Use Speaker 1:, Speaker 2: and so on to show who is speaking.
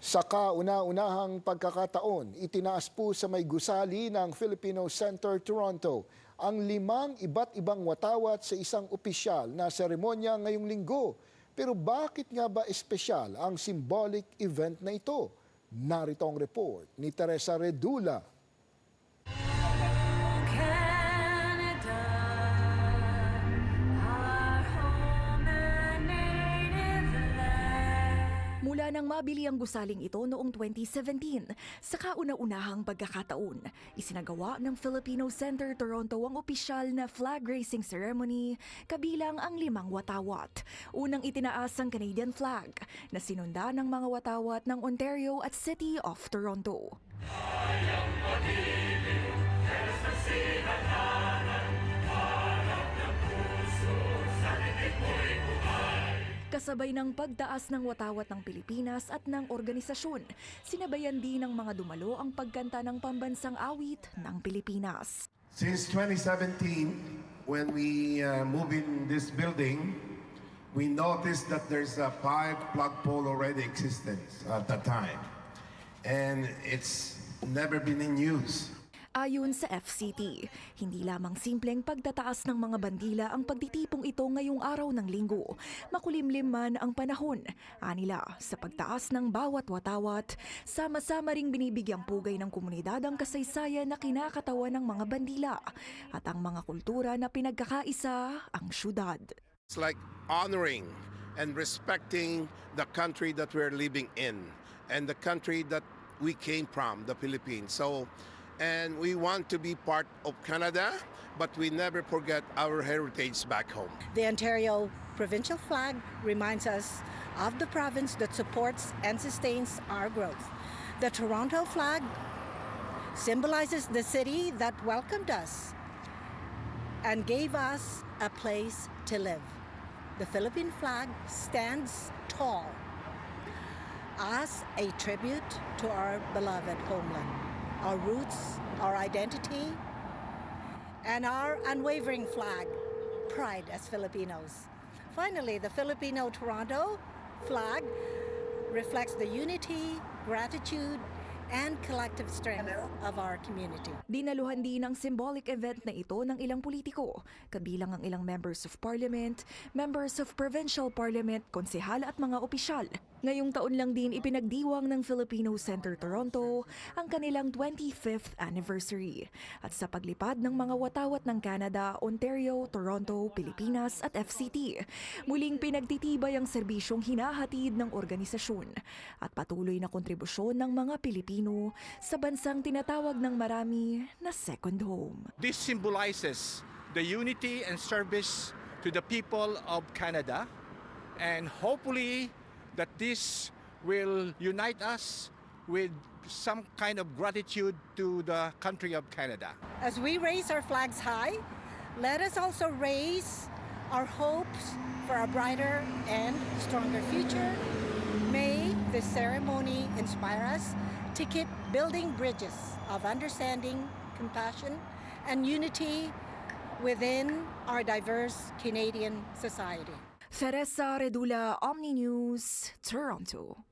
Speaker 1: Sa kauna-unahang pagkakataon, itinaas po sa may gusali ng Filipino Center Toronto ang 5 iba't ibang watawat sa isang opisyal na seremonya ngayong linggo. Pero bakit nga ba espesyal ang symbolic event na ito? Narito ang report ni Teresa Redula.
Speaker 2: Mula nang mabili ang gusaling ito noong 2017, sa kauna-unahang pagkakataon, isinagawa ng Filipino Center Toronto ang opisyal na flag raising ceremony kabilang ang 5 watawat. Unang itinaas ang Canadian flag na sinunda ng mga watawat ng Ontario at City of Toronto. Kasabay ng pagtaas ng watawat ng Pilipinas at ng organisasyon, sinabayan din ng mga dumalo ang pagkanta ng pambansang awit ng Pilipinas.
Speaker 3: Since 2017, when we moved in this building, we noticed that there's a 5 flagpole already existent at that time. And it's never been in use.
Speaker 2: Ayon sa FCT, hindi lamang simpleng pagtataas ng mga bandila ang pagtitipong ito ngayong araw ng linggo. Makulimlim man ang panahon, anila sa pagtaas ng bawat watawat, sama-sama ring binibigyang pugay ng komunidad ang kasaysayan na kinakatawan ng mga bandila at ang mga kultura na pinagkakaisa ang syudad.
Speaker 4: It's like honoring and respecting the country that we're living in and the country that we came from, the Philippines. And we want to be part of Canada, but we never forget our heritage back home.
Speaker 5: The Ontario provincial flag reminds us of the province that supports and sustains our growth. The Toronto flag symbolizes the city that welcomed us and gave us a place to live. The Philippine flag stands tall as a tribute to our beloved homeland, our roots, our identity, and our unwavering flag, pride as Filipinos. Finally, the Filipino Toronto flag reflects the unity, gratitude, and collective strength of our community.
Speaker 2: Dinaluhan din ang symbolic event na ito ng ilang politiko, kabilang ang ilang members of parliament, members of provincial parliament, konsehal at mga opisyal. Ngayong taon lang din ipinagdiwang ng Filipino Center Toronto ang kanilang 25th anniversary. At sa paglipad ng mga watawat ng Canada, Ontario, Toronto, Pilipinas at FCT, muling pinagtitibay ang serbisyong hinahatid ng organisasyon at patuloy na kontribusyon ng mga Pilipino sa bansang tinatawag ng marami na second home.
Speaker 6: This symbolizes the unity and service to the people of Canada, and hopefully that this will unite us with some kind of gratitude to the country of Canada.
Speaker 5: As we raise our flags high, let us also raise our hopes for a brighter and stronger future. May this ceremony inspire us to keep building bridges of understanding, compassion, and unity within our diverse Canadian society.
Speaker 2: Teresa Redula, Omni News, Toronto.